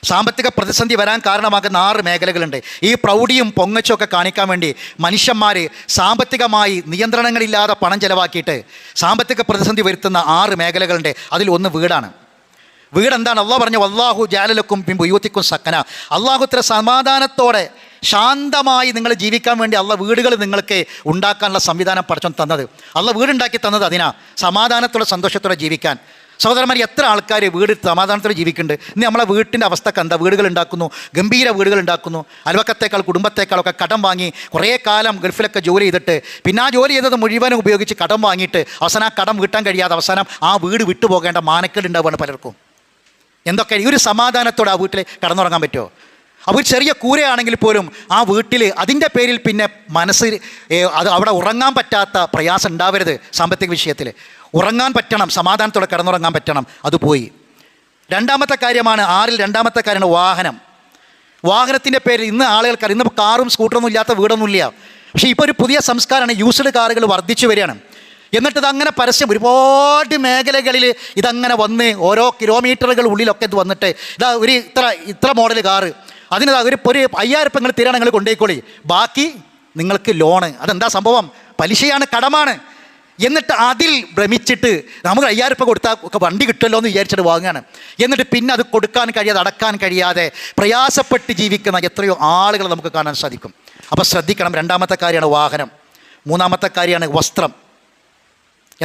സാമ്പത്തിക പ്രതിസന്ധി വരാൻ കാരണമാകുന്ന 6 മേഖലകളുണ്ട്. ഈ പ്രൗഢിയും പൊങ്ങച്ചൊക്കെ കാണിക്കാൻ വേണ്ടി മനുഷ്യന്മാർ സാമ്പത്തികമായി നിയന്ത്രണങ്ങളില്ലാതെ പണം ചെലവാക്കിയിട്ട് സാമ്പത്തിക പ്രതിസന്ധി വരുത്തുന്ന 6 മേഖലകളുണ്ട്. അതിൽ ഒന്ന് വീടാണ്. വീടെന്താണ്? അള്ളാഹ് പറഞ്ഞു, വല്ലാഹു ജഅലലക്കും മിൻ ബുയൂത്തിക്കും സക്കന. അള്ളാഹു ഇത്ര സമാധാനത്തോടെ ശാന്തമായി നിങ്ങൾ ജീവിക്കാൻ വേണ്ടി അള്ളാഹ് വീടുകൾ നിങ്ങൾക്ക് ഉണ്ടാക്കാനുള്ള സംവിധാനം പടച്ചോൻ തന്നത്. അള്ളാഹ് വീടുണ്ടാക്കി തന്നത് അതിനാ, സമാധാനത്തോടെ സന്തോഷത്തോടെ ജീവിക്കാൻ. സഹോദരന്മാർ, എത്ര ആൾക്കാർ വീട് സമാധാനത്തോടെ ജീവിക്കുന്നുണ്ട്? ഇന്ന് നമ്മളെ വീട്ടിൻ്റെ അവസ്ഥക്ക് എന്താ? വീടുകൾ ഉണ്ടാക്കുന്നു, ഗംഭീര വീടുകൾ ഉണ്ടാക്കുന്നു, അയൽവക്കത്തേക്കാൾ കുടുംബത്തേക്കാളൊക്കെ കടം വാങ്ങി കുറേ കാലം ഗൾഫിലൊക്കെ ജോലി ചെയ്തിട്ട് പിന്നെ ആ ജോലി ചെയ്തത് മുഴുവനും ഉപയോഗിച്ച് കടം വാങ്ങിയിട്ട് അവസാനം ആ കടം വീട്ടാൻ കഴിയാതെ അവസാനം ആ വീട് വിട്ടുപോകേണ്ട മാനക്കേട് ഉണ്ടാവുകയാണ് പലർക്കും. എന്തൊക്കെ ഈ ഒരു സമാധാനത്തോടെ ആ വീട്ടിൽ കടന്നുറങ്ങാൻ പറ്റുമോ? അവർ ചെറിയ കൂരയാണെങ്കിൽ പോലും ആ വീട്ടിൽ അതിൻ്റെ പേരിൽ പിന്നെ മനസ്സ് അത് അവിടെ ഉറങ്ങാൻ പറ്റാത്ത പ്രയാസം ഉണ്ടാവരുത്. സാമ്പത്തിക വിഷയത്തിൽ ഉറങ്ങാൻ പറ്റണം, സമാധാനത്തോടെ കിടന്നുറങ്ങാൻ പറ്റണം. അത് പോയി. രണ്ടാമത്തെ കാര്യമാണ്, 6ൽ രണ്ടാമത്തെ കാര്യമാണ് വാഹനം. വാഹനത്തിൻ്റെ പേരിൽ ഇന്ന് ആളുകൾക്ക് ഇന്ന് കാറും സ്കൂട്ടറൊന്നും ഇല്ലാത്ത വീടൊന്നുമില്ല. പക്ഷേ ഇപ്പോൾ ഒരു പുതിയ സംസ്കാരമാണ്, യൂസ്ഡ് കാറുകൾ വർദ്ധിച്ചു വരികയാണ്. എന്നിട്ട് ഇതങ്ങനെ പരസ്യം ഒരുപാട് മേഖലകളിൽ ഇതങ്ങനെ വന്ന് ഓരോ കിലോമീറ്ററുകൾ ഉള്ളിലൊക്കെ ഇത് വന്നിട്ട് ഇതാ ഒരു ഇത്ര മോഡൽ കാറ്, അതിന് ഒരു 5000 രൂപ നിങ്ങൾ തരാൻ നിങ്ങൾ കൊണ്ടുപോയിക്കോളി, ബാക്കി നിങ്ങൾക്ക് ലോണ്. അതെന്താ സംഭവം? പലിശയാണ്, കടമാണ്. എന്നിട്ട് അതിൽ ഭ്രമിച്ചിട്ട് നമുക്ക് 5000 രൂപ കൊടുത്താൽ ഒക്കെ വണ്ടി കിട്ടുമല്ലോ എന്ന് വിചാരിച്ചിട്ട് വാങ്ങുകയാണ്. എന്നിട്ട് പിന്നെ അത് കൊടുക്കാൻ കഴിയാതെ, അടക്കാൻ കഴിയാതെ പ്രയാസപ്പെട്ട് ജീവിക്കുന്ന എത്രയോ ആളുകൾ നമുക്ക് കാണാൻ സാധിക്കും. അപ്പോൾ ശ്രദ്ധിക്കണം. രണ്ടാമത്തെ കാര്യമാണ് വാഹനം. മൂന്നാമത്തെ കാര്യമാണ് വസ്ത്രം.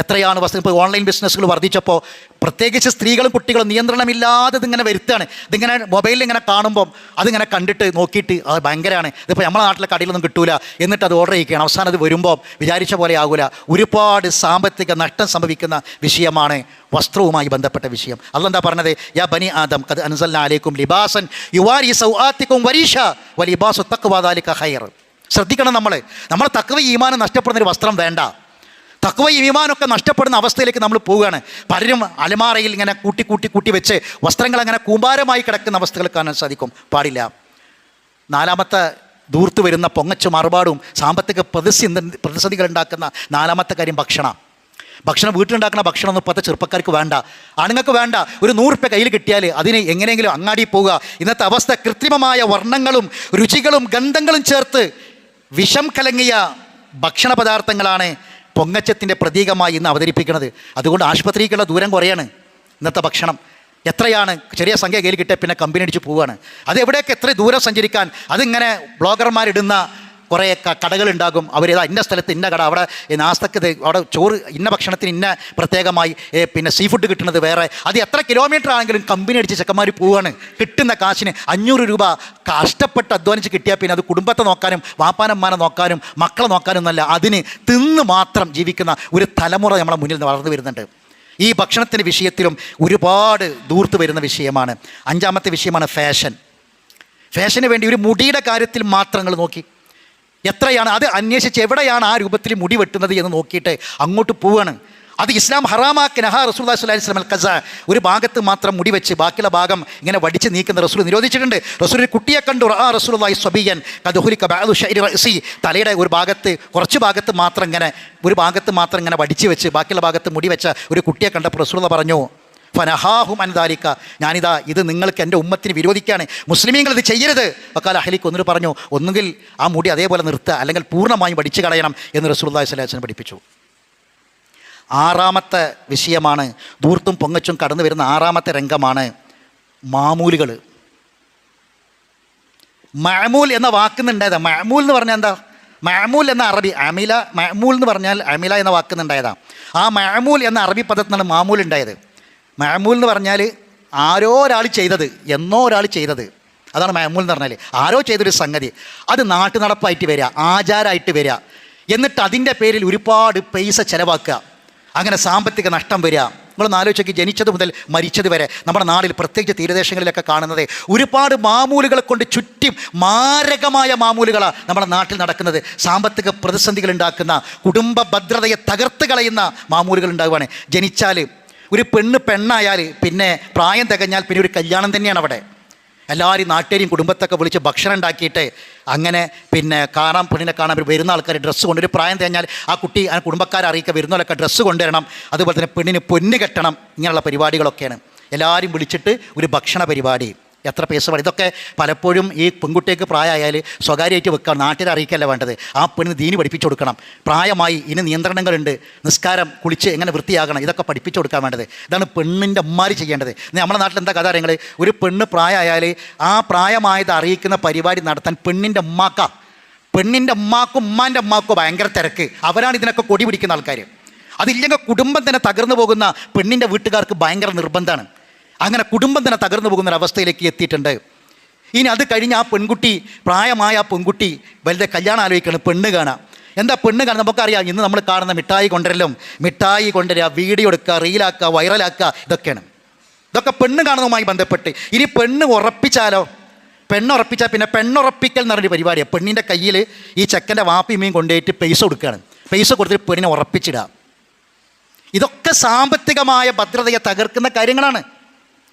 എത്രയാണ് വസ്ത്രം? ഇപ്പോൾ ഓൺലൈൻ ബിസിനസ്സുകൾ വർദ്ധിച്ചപ്പോൾ പ്രത്യേകിച്ച് സ്ത്രീകളും കുട്ടികളും നിയന്ത്രണമില്ലാതെ ഇതിങ്ങനെ വരുത്തുകയാണ്. ഇതിങ്ങനെ മൊബൈലിൽ ഇങ്ങനെ കാണുമ്പം അതിങ്ങനെ കണ്ടിട്ട് നോക്കിയിട്ട് അത് ഭയങ്കരമാണ്, ഇതിപ്പോൾ നമ്മളെ നാട്ടിലെ കടയിലൊന്നും കിട്ടൂല, എന്നിട്ട് അത് ഓർഡർ ചെയ്യുകയാണ്. അവസാനം അത് വരുമ്പോൾ വിചാരിച്ച പോലെ ആകില്ല. ഒരുപാട് സാമ്പത്തിക നഷ്ടം സംഭവിക്കുന്ന വിഷയമാണ് വസ്ത്രവുമായി ബന്ധപ്പെട്ട വിഷയം. അല്ലാഹ് എന്താ പറഞ്ഞത്? യാ ബനി ആദം ഖദ് അൻസൽനാ അലൈക്കും ലിബാസൻ യുവാരി സൗആത്തിക്കും വരീഷ വലിബാസു തഖ്വ ദാലിക ഖൈർ. ശ്രദ്ധിക്കണം. നമ്മൾ തഖ്വ ഈമാൻ നഷ്ടപ്പെടുന്നൊരു വസ്ത്രം വേണ്ട. തഖ്വ ഈമാനൊക്കെ നഷ്ടപ്പെടുന്ന അവസ്ഥയിലേക്ക് നമ്മൾ പോവുകയാണ്. പലരും അലമാറയിൽ ഇങ്ങനെ കൂട്ടി വെച്ച് വസ്ത്രങ്ങൾ അങ്ങനെ കൂമ്പാരമായി കിടക്കുന്ന അവസ്ഥകൾ കാണാൻ പാടില്ല. നാലാമത്തെ ദൂർത്ത് വരുന്ന പൊങ്ങച്ചും അറുപാടും സാമ്പത്തിക പ്രതിസന്ധികൾ ഉണ്ടാക്കുന്ന നാലാമത്തെ കാര്യം ഭക്ഷണം. വീട്ടിലുണ്ടാക്കുന്ന ഭക്ഷണമൊന്നും ഇപ്പോഴത്തെ ചെറുപ്പക്കാർക്ക് വേണ്ട, ആണുങ്ങൾക്ക് വേണ്ട. ഒരു 100 രൂപ കയ്യിൽ കിട്ടിയാൽ അതിന് എങ്ങനെയെങ്കിലും അങ്ങാടി പോവുക. ഇന്നത്തെ അവസ്ഥ കൃത്രിമമായ വർണ്ണങ്ങളും രുചികളും ഗന്ധങ്ങളും ചേർത്ത് വിഷം കലങ്ങിയ ഭക്ഷണ പദാർത്ഥങ്ങളാണ് പൊങ്ങച്ചത്തിൻ്റെ പ്രതീകമായി ഇന്ന് അവതരിപ്പിക്കുന്നത്. അതുകൊണ്ട് ആശുപത്രിക്കുള്ള ദൂരം കുറയാണ്. ഇന്നത്തെ ഭക്ഷണം എത്രയാണ്? ചെറിയ സംഖ്യ കയ്യിൽ കിട്ടിയ പിന്നെ കമ്പനി അടിച്ച് പോവുകയാണ്. അത് എവിടെയൊക്കെ എത്ര ദൂരം സഞ്ചരിക്കാൻ? അതിങ്ങനെ ബ്ലോഗർമാരിടുന്ന കുറേ കടകളുണ്ടാകും. അവരിതാ ഇന്ന സ്ഥലത്ത് ഇന്ന കട, അവിടെ നാസ്തക്ക് അവിടെ ചോറ് ഇന്ന ഭക്ഷണത്തിന് ഇന്ന പ്രത്യേകമായി പിന്നെ സീ ഫുഡ് കിട്ടുന്നത് വേറെ. അത് എത്ര കിലോമീറ്റർ ആണെങ്കിലും കമ്പനി അടിച്ച് ചെക്കന്മാർ പോവുകയാണ്. കിട്ടുന്ന കാശിന് 500 രൂപ കഷ്ടപ്പെട്ട് അധ്വാനിച്ച് കിട്ടിയാൽ പിന്നെ അത് കുടുംബത്തെ നോക്കാനും വാപ്പാനമ്മാനെ നോക്കാനും മക്കളെ നോക്കാനും എന്നല്ല, അതിന് തിന്ന് മാത്രം ജീവിക്കുന്ന ഒരു തലമുറ നമ്മളെ മുന്നിൽ വളർന്നു വരുന്നുണ്ട്. ഈ ഭക്ഷണത്തിൻ്റെ വിഷയത്തിലും ഒരുപാട് ദൂർത്ത് വരുന്ന വിഷയമാണ്. 5ാമത്തെ വിഷയമാണ് ഫാഷന് വേണ്ടി ഒരു മുടിയുടെ കാര്യത്തിൽ മാത്രങ്ങൾ നോക്കി എത്രയാണ് അത് അന്വേഷിച്ച് എവിടെയാണ് ആ രൂപത്തിൽ മുടി വെട്ടുന്നത് എന്ന് നോക്കിയിട്ട് അങ്ങോട്ട് പോവുകയാണ്. അത് ഇസ്ലാം ഹറാമാക്കി. നഹാ റസൂലുള്ളാഹി സ്വല്ലല്ലാഹി അലൈഹി വസല്ലം അൽ ഖസ, ഒരു ഭാഗത്ത് മാത്രം മുടി വെച്ച് ബാക്കിയുള്ള ഭാഗം ഇങ്ങനെ വടിച്ച് നീക്കുന്ന റസൂൽ നിരോധിച്ചിട്ടുണ്ട്. റസൂൽ ഒരു കുട്ടിയെ കണ്ടു, റസൂലുള്ളാഹി സ്വബിയൻ ഖദ് ഹുലിക ബഅദു ശൈരി റഅസി, തലയുടെ ഒരു ഭാഗത്ത് കുറച്ച് ഭാഗത്ത് മാത്രം ഇങ്ങനെ വടിച്ച് വെച്ച് ബാക്കിയുള്ള ഭാഗത്ത് മുടി വെച്ച ഒരു കുട്ടിയെ കണ്ടപ്പോൾ റസൂലുള്ളാഹി പറഞ്ഞു, ഫനഹാഹും അൻദാലിക, ഞാനിതാ ഇത് നിങ്ങൾക്ക് എൻ്റെ ഉമ്മത്തിന് വിരോധിക്കുകയാണ്, മുസ്ലിമീങ്ങൾ ഇത് ചെയ്യരുത്. വക്കാല അഹ്ലിക്ക് ഒന്നിട്ട് പറഞ്ഞു, ഒന്നുകിൽ ആ മുടി അതേപോലെ നിർത്തുക, അല്ലെങ്കിൽ പൂർണ്ണമായും വടിച്ചു കളയണം എന്ന് റസൂലുള്ളാഹി സ്വല്ലല്ലാഹി അലൈഹി വസല്ലം പഠിപ്പിച്ചു. 6ാമത്തെ വിഷയമാണ് ദൂർത്തും പൊങ്ങച്ചും കടന്നു വരുന്ന 6ാമത്തെ രംഗമാണ് മാമൂലുകൾ. മഅമൂൽ എന്ന വാക്കുന്നുണ്ടായതാ. മഅമൂൽ എന്ന് പറഞ്ഞാൽ എന്താ? മഅമൂൽ എന്ന അറബി അമില, മഅമൂൽ എന്ന് പറഞ്ഞാൽ അമില എന്ന വാക്കുന്നുണ്ടായതാണ്. ആ മഅമൂൽ എന്ന അറബി പദത്തിൽ നിന്നാണ് മാമൂൽ ഉണ്ടായത്. മഅമൂൽ എന്ന് പറഞ്ഞാൽ ആരോ ഒരാൾ ചെയ്തത്, എന്നോ ഒരാൾ ചെയ്തത്, അതാണ് മഅമൂൽ എന്ന് പറഞ്ഞാൽ. ആരോ ചെയ്തൊരു സംഗതി അത് നാട്ടു നടപ്പായിട്ട് വരിക, ആചാരമായിട്ട് വരിക, എന്നിട്ട് അതിൻ്റെ പേരിൽ ഒരുപാട് പൈസ ചിലവാക്കുക, അങ്ങനെ സാമ്പത്തിക നഷ്ടം വരിക. നിങ്ങളൊന്ന് ആലോചിച്ച്, ജനിച്ചത് മുതൽ മരിച്ചത് വരെ നമ്മുടെ നാട്ടിൽ പ്രത്യേകിച്ച് തീരദേശങ്ങളിലൊക്കെ കാണുന്നത് ഒരുപാട് മാമൂലുകളെ കൊണ്ട് ചുറ്റും മാരകമായ മാമൂലുകളാണ് നമ്മുടെ നാട്ടിൽ നടക്കുന്നത്. സാമ്പത്തിക പ്രതിസന്ധികൾ ഉണ്ടാക്കുന്ന, കുടുംബ ഭദ്രതയെ തകർത്ത് കളയുന്ന മാമൂലുകൾ ഉണ്ടാവുകയാണ്. ജനിച്ചാൽ ഒരു പെണ്ണായാൽ പിന്നെ പ്രായം തികഞ്ഞാൽ പിന്നെ ഒരു കല്യാണം തന്നെയാണ് അവിടെ. എല്ലാവരും നാട്ടുകാരെയും കുടുംബത്തൊക്കെ വിളിച്ച് ഭക്ഷണം ഉണ്ടാക്കിയിട്ട് അങ്ങനെ പിന്നെ പെണ്ണിനെ കാണാൻ വരുന്ന ആൾക്കാർ ഡ്രസ്സ് കൊണ്ടൊരു പ്രായം തേഞ്ഞാൽ ആ കുട്ടി ആ കുടുംബക്കാരെ അറിയിക്കുക, വരുന്നവരൊക്കെ ഡ്രസ്സ് കൊണ്ടുവരണം, അതുപോലെ തന്നെ പെണ്ണിന് പൊന്ന് കെട്ടണം. ഇങ്ങനെയുള്ള പരിപാടികളൊക്കെയാണ്. എല്ലാവരും വിളിച്ചിട്ട് ഒരു ഭക്ഷണ പരിപാടി. എത്ര പൈസ വേണം. ഇതൊക്കെ പലപ്പോഴും ഈ പെൺകുട്ടിക്ക് പ്രായമായാൽ സ്വകാര്യമായിട്ട് വെക്കാം, നാട്ടിൽ അറിയിക്കല്ല വേണ്ടത്. ആ പെണ്ണിന് ദീനി പഠിപ്പിച്ചു കൊടുക്കണം. പ്രായമായി ഇനി നിയന്ത്രണങ്ങളുണ്ട്, നിസ്കാരം, കുളിച്ച് എങ്ങനെ വൃത്തിയാകണം, ഇതൊക്കെ പഠിപ്പിച്ചു കൊടുക്കാൻ വേണ്ടത്. ഇതാണ് പെണ്ണിൻ്റെ ഉമ്മാര് ചെയ്യേണ്ടത്. നമ്മുടെ നാട്ടിൽ എന്താ കഥ അറിയങ്ങൾ, ഒരു പെണ്ണ് പ്രായമായാൽ ആ പ്രായമായത് അറിയിക്കുന്ന പരിപാടി നടത്താൻ പെണ്ണിൻ്റെ ഉമ്മാക്കും ഉമ്മാൻ്റെ ഉമ്മാക്കും ഭയങ്കര തിരക്ക്. അവരാണ് ഇതിനൊക്കെ കൊടി പിടിക്കുന്ന ആൾക്കാർ. അതില്ലെങ്കിൽ കുടുംബം തന്നെ തകർന്നു പോകുന്ന പെണ്ണിൻ്റെ വീട്ടുകാർക്ക് ഭയങ്കര നിർബന്ധമാണ്. അങ്ങനെ കുടുംബം തന്നെ തകർന്നു പോകുന്നൊരവസ്ഥയിലേക്ക് എത്തിയിട്ടുണ്ട്. ഇനി അത് കഴിഞ്ഞ് ആ പെൺകുട്ടി, പ്രായമായ ആ പെൺകുട്ടി വലുതെ കല്യാണം ആലോചിക്കണം, പെണ്ണ് കാണാം. എന്താ പെണ്ണ് കാണാൻ നമുക്കറിയാം, ഇന്ന് നമ്മൾ കാണുന്ന മിഠായി കൊണ്ടുവരിക, വീഡിയോ എടുക്കുക, റീലാക്കുക, വൈറലാക്കുക, ഇതൊക്കെ പെണ്ണ് കാണുന്നതുമായി ബന്ധപ്പെട്ട്. ഇനി പെണ്ണ് ഉറപ്പിച്ചാൽ പിന്നെ പെണ്ണുറപ്പിക്കൽ എന്ന് പറഞ്ഞൊരു പരിപാടിയാണ്. പെണ്ണിൻ്റെ കയ്യിൽ ഈ ചെക്കൻ്റെ വാപ്പിമ്മയും കൊണ്ടുപോയിട്ട് പൈസ കൊടുക്കുകയാണ്. പൈസ കൊടുത്തിട്ട് പെണ്ണിനെ ഉറപ്പിച്ചിടുക. ഇതൊക്കെ സാമ്പത്തികമായ ഭദ്രതയെ തകർക്കുന്ന കാര്യങ്ങളാണ്.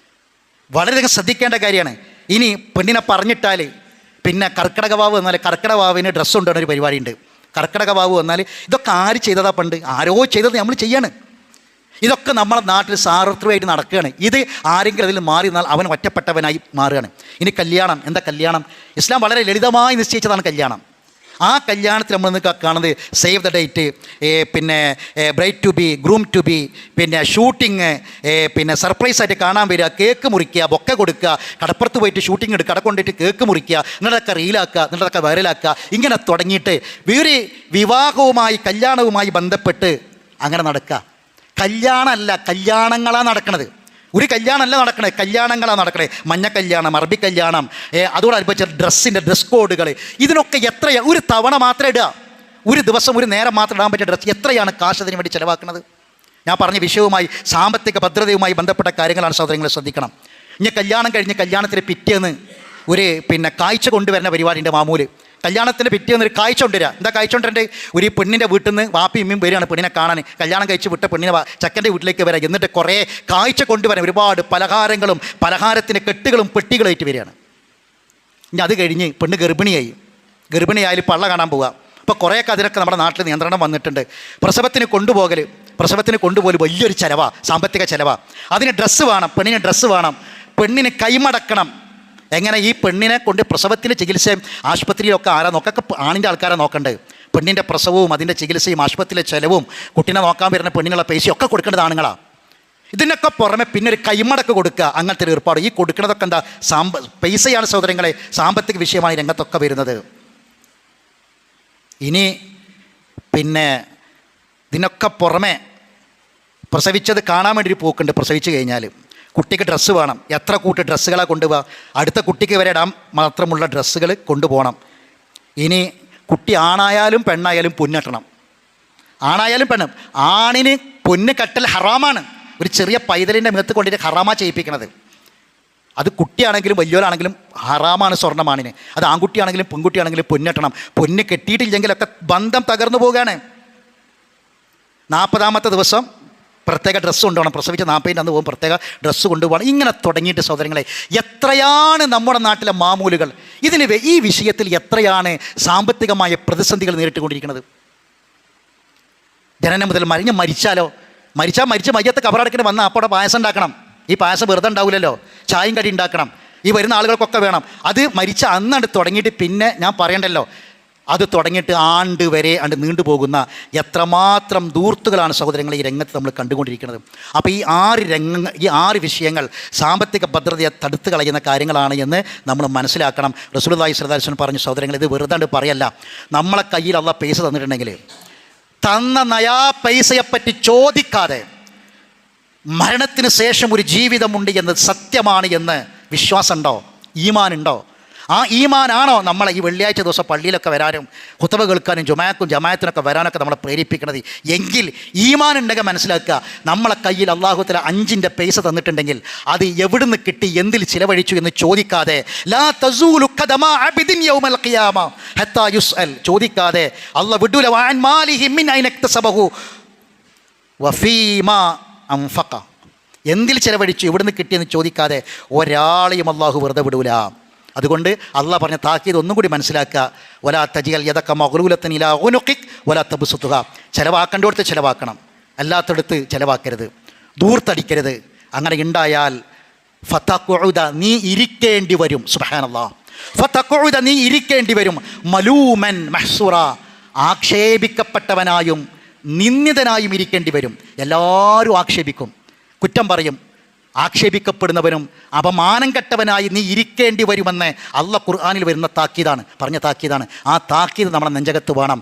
വളരെയധികം ശ്രദ്ധിക്കേണ്ട കാര്യമാണ്. ഇനി പെണ്ണിനെ പറഞ്ഞിട്ടാൽ പിന്നെ കർക്കിടകവാവ് വന്നാൽ കർക്കിടകവാവിന് ഡ്രസ്സ് കൊണ്ടുവരുന്ന ഒരു പരിപാടിയുണ്ട്. കർക്കിടകവാവ് വന്നാൽ ഇതൊക്കെ ആര് ചെയ്തതാ? പണ്ട് ആരോ ചെയ്തത് നമ്മൾ ചെയ്യാണ്. ഇതൊക്കെ നമ്മളെ നാട്ടിൽ സാർവത്രികമായിട്ട് നടക്കുകയാണ്. ഇത് ആരെങ്കിലും അതിൽ മാറി നിന്നാൽ അവൻ ഒറ്റപ്പെട്ടവനായി മാറുകയാണ്. ഇനി കല്യാണം. എന്താ കല്യാണം? ഇസ്ലാം വളരെ ലളിതമായി നിശ്ചയിച്ചതാണ് കല്യാണം. ആ കല്യാണത്തിൽ നമ്മൾ കാണുന്നത് സേവ് ദ ഡേറ്റ്, പിന്നെ bride to be, groom to be, പിന്നെ ഷൂട്ടിങ്, പിന്നെ സർപ്രൈസായിട്ട് കാണാൻ വരിക, കേക്ക് മുറിക്കുക, ബൊക്കെ കൊടുക്കുക, കടപ്പുറത്ത് പോയിട്ട് ഷൂട്ടിങ് എടുക്കുക, കട കൊണ്ടിട്ട് കേക്ക് മുറിക്കുക, എന്നിട്ടൊക്കെ റീലാക്കുക, എന്നിട്ടൊക്കെ വൈറലാക്കുക, ഇങ്ങനെ തുടങ്ങിയിട്ട് വേറെ വിവാഹവുമായി കല്യാണവുമായി ബന്ധപ്പെട്ട് അങ്ങനെ നടക്കുക. കല്യാണമല്ല, കല്യാണങ്ങളാണ് നടക്കുന്നത്. ഒരു കല്യാണമല്ല നടക്കണത്, കല്യാണങ്ങളാണ് നടക്കണത്. മഞ്ഞ കല്യാണം, അറബി കല്യാണം, അതോടനുബന്ധിച്ച ഡ്രസ് കോഡുകൾ, ഇതിനൊക്കെ എത്രയാണ്? ഒരു തവണ മാത്രം ഇടുക, ഒരു ദിവസം ഒരു നേരം മാത്രം ഇടാൻ പറ്റിയ ഡ്രസ്സ് എത്രയാണ് കാശ് അതിന് വേണ്ടി ചിലവാക്കുന്നത്? ഞാൻ പറഞ്ഞ വിഷയവുമായി സാമ്പത്തിക ഭദ്രതയുമായി ബന്ധപ്പെട്ട കാര്യങ്ങളാണ് സഹോദരങ്ങളെ ശ്രദ്ധിക്കണം. ഇനി കല്യാണം കഴിഞ്ഞ് കല്യാണത്തിന് പിറ്റേന്ന് ഒരു കാഴ്ച കൊണ്ടുവരുന്ന പരിപാടിൻ്റെ മാമൂല്. കല്യാണത്തിന് പിറ്റേന്ന് ഒരു കാഴ്ച കൊണ്ടുവരിക. എന്താ കാഴ്ച കൊണ്ടുവരേണ്ടത്? ഒരു പെണ്ണിൻ്റെ വീട്ടിൽ നിന്ന് വാപ്പയും ഉമ്മയും വരികയാണ് പെണ്ണിനെ കാണാൻ. കല്യാണം കഴിച്ച് വിട്ട പെണ്ണിനെ ചെക്കൻ്റെ വീട്ടിലേക്ക് വരിക. എന്നിട്ട് കുറേ കാഴ്ച കൊണ്ടുവരാൻ ഒരുപാട് പലഹാരങ്ങളും പലഹാരത്തിന് കെട്ടുകളും പെട്ടികളായിട്ട് വരികയാണ്. ഇനി അത് കഴിഞ്ഞ് പെണ്ണ് ഗർഭിണിയായാലും പള്ള കാണാൻ പോവുക. അപ്പോൾ കുറേയൊക്കെ അതിനൊക്കെ നമ്മുടെ നാട്ടിൽ നിയന്ത്രണം വന്നിട്ടുണ്ട്. പ്രസവത്തിന് കൊണ്ടുപോകൽ വലിയൊരു ചിലവാണ്, സാമ്പത്തിക ചിലവാണ്. അതിന് ഡ്രസ്സ് വേണം, പെണ്ണിന് ഡ്രസ്സ് വേണം, പെണ്ണിന് കൈമടക്കണം. എങ്ങനെ? ഈ പെണ്ണിനെ കൊണ്ട് പ്രസവത്തിൻ്റെ ചികിത്സയും ആശുപത്രിയിലൊക്കെ ആരാ നോക്കൊക്കെ? ആണിൻ്റെ ആൾക്കാരെ നോക്കണ്ടേ? പെണ്ണിൻ്റെ പ്രസവവും അതിൻ്റെ ചികിത്സയും ആശുപത്രിയിലെ ചിലവും കുട്ടീനെ നോക്കാൻ വരുന്ന പെണ്ണിനുള്ള പൈസയൊക്കെ കൊടുക്കേണ്ടത് ആണുങ്ങളാണ്. ഇതിനൊക്കെ പുറമെ പിന്നെ ഒരു കൈമടക്ക് കൊടുക്കുക, അങ്ങനത്തെ ഒരു ഏർപ്പാട്. ഈ കൊടുക്കുന്നതൊക്കെ എന്താ? പൈസയാണ് സഹോദരങ്ങളെ, സാമ്പത്തിക വിഷയമാണ് രംഗത്തൊക്കെ വരുന്നത്. ഇനി പിന്നെ ഇതിനൊക്കെ പുറമെ പ്രസവിച്ചത് കാണാൻ വേണ്ടി ഒരു പോക്കുണ്ട്. പ്രസവിച്ച് കഴിഞ്ഞാൽ കുട്ടിക്ക് ഡ്രസ്സ് വേണം. എത്ര കൂട്ട് ഡ്രസ്സുകളാണ് കൊണ്ടുപോകുക? അടുത്ത കുട്ടിക്ക് വരെ ഇടാൻ മാത്രമുള്ള ഡ്രസ്സുകൾ കൊണ്ടുപോകണം. ഇനി കുട്ടി ആണായാലും പെണ്ണായാലും പൊന്നിട്ടണം. ആണായാലും പെണ്ണും. ആണിന് പൊന്ന് കെട്ടൽ ഹറാമാണ്. ഒരു ചെറിയ പൈതലിൻ്റെ മുഖത്ത് കൊണ്ടിട്ട് ഹറാമാണ് ചെയ്യിപ്പിക്കുന്നത്. അത് കുട്ടിയാണെങ്കിലും വലിയവരാണെങ്കിലും ഹറാമാണ് സ്വർണ്ണമാണിന്. അത് ആൺകുട്ടിയാണെങ്കിലും പെൺകുട്ടിയാണെങ്കിലും പൊന്നിട്ടണം. പൊന്ന് കെട്ടിയിട്ടില്ലെങ്കിലൊക്കെ ബന്ധം തകർന്നു പോവുകയാണ്. 40ാമത്തെ ദിവസം പ്രത്യേക ഡ്രസ്സ് കൊണ്ടുപോകണം. പ്രസവിച്ച 40 അന്ന് പോകും, പ്രത്യേക ഡ്രസ്സ് കൊണ്ടുപോകണം. ഇങ്ങനെ തുടങ്ങിയിട്ട് സഹോദരങ്ങളെ എത്രയാണ് നമ്മുടെ നാട്ടിലെ മാമൂലുകൾ. ഈ വിഷയത്തിൽ എത്രയാണ് സാമ്പത്തികമായ പ്രതിസന്ധികൾ നേരിട്ടുകൊണ്ടിരിക്കുന്നത്. ജനനം മുതൽ മരിച്ചാൽ മയ്യത്ത് കബറടക്കിന് വന്നാൽ അപ്പോൾ പായസം ഉണ്ടാക്കണം. ഈ പായസം വെറുതെ ഉണ്ടാവില്ലല്ലോ, ചായയും കടി ഉണ്ടാക്കണം. ഈ വരുന്ന ആളുകൾക്കൊക്കെ വേണം. അത് മരിച്ച അന്നാണ്ട് തുടങ്ങിയിട്ട് പിന്നെ ഞാൻ പറയണ്ടല്ലോ, അത് തുടങ്ങിയിട്ട് ആണ്ട് വരെ നീണ്ടുപോകുന്ന എത്രമാത്രം ദൂർത്തുകളാണ് സഹോദരങ്ങളെ ഈ രംഗത്ത് നമ്മൾ കണ്ടുകൊണ്ടിരിക്കുന്നത്. അപ്പോൾ ഈ 6 വിഷയങ്ങൾ സാമ്പത്തിക ഭദ്രതയെ തടുത്ത് കളയുന്ന കാര്യങ്ങളാണ് എന്ന് നമ്മൾ മനസ്സിലാക്കണം. റസൂലുള്ളാഹി സ്വല്ലല്ലാഹു അലൈഹി വസല്ലം പറഞ്ഞു, സഹോദരങ്ങൾ ഇത് വെറുതെ പറയല്ല. നമ്മളെ കയ്യിൽ അള്ളാഹ് പൈസ തന്നിട്ടുണ്ടെങ്കിൽ തന്ന നയാ പൈസയെപ്പറ്റി ചോദിക്കാതെ മരണത്തിന് ശേഷം ഒരു ജീവിതമുണ്ട് എന്ന് സത്യമാണ് എന്ന് വിശ്വാസമുണ്ടോ? ഈമാനുണ്ടോ? ആ ഈമാനാണോ നമ്മളെ ഈ വെള്ളിയാഴ്ച ദിവസം പള്ളിയിലൊക്കെ വരാനും ഖുത്ബ കേൾക്കാനും ജമാഅത്തിനൊക്കെ വരാനൊക്കെ നമ്മളെ പ്രേരിപ്പിക്കുന്നത്? എങ്കിൽ ഈമാൻ ഉണ്ടെങ്കിൽ മനസ്സിലാക്കുക, നമ്മളെ കയ്യിൽ അല്ലാഹു തആല 5ൻ്റെ പൈസ തന്നിട്ടുണ്ടെങ്കിൽ അത് എവിടുന്ന് കിട്ടി, എന്തിൽ ചിലവഴിച്ചു എന്ന് ചോദിക്കാതെ, ലാ തസൂലു ഖദമ അബ്ദിൻ യൗമൽ ഖിയാമ ഹത്താ യുസ്അൽ, ചോദിക്കാതെ അല്ലാഹ് വിടൂല വഅൻ മാലിഹി മിൻ ഐന ഇക്തസബഹു വഫീമാ അൻഫഖ, എന്തിൽ ചിലവഴിച്ചു, എവിടുന്ന് കിട്ടിയെന്ന് ചോദിക്കാതെ ഒരാളെയും അല്ലാഹു വെറുതെ വിടൂല. അതുകൊണ്ട് അള്ളാഹ് പറഞ്ഞ താക്കീത് ഒന്നും കൂടി മനസ്സിലാക്കുക. വലാ തജിഅൽ യദക മഗ്ലൂലതൻ ഇലാ ഉനുഖിക് വലാ തബ്സുതുഹ, ചിലവാക്കേണ്ടടുത്ത് ചിലവാക്കണം, അല്ലാത്തടുത്ത് ചിലവാക്കരുത്, ദൂർത്തടിക്കരുത്. അങ്ങനെ ഉണ്ടായാൽ ഫതഖുദ നീ ഇരിക്കേണ്ടി വരും. സുബ്ഹാനല്ലാഹ്. ഫതഖുദ നീ ഇരിക്കേണ്ടി വരും. മലൂമൻ മഹ്സൂറ ആക്ഷേപിക്കപ്പെട്ടവനായും നിന്ദിതനായും ഇരിക്കേണ്ടി വരും. എല്ലാവരും ആക്ഷേപിക്കും, കുറ്റം പറയും. ആക്ഷേപിക്കപ്പെടുന്നവനും അപമാനം കെട്ടവനായി നീ ഇരിക്കേണ്ടി വരുമെന്ന് അള്ളാഹ് ഖുർആനിൽ വരുന്ന താക്കീതാണ്, പറഞ്ഞ താക്കീതാണ്. ആ താക്കീത് നമ്മുടെ നെഞ്ചകത്ത് വേണം.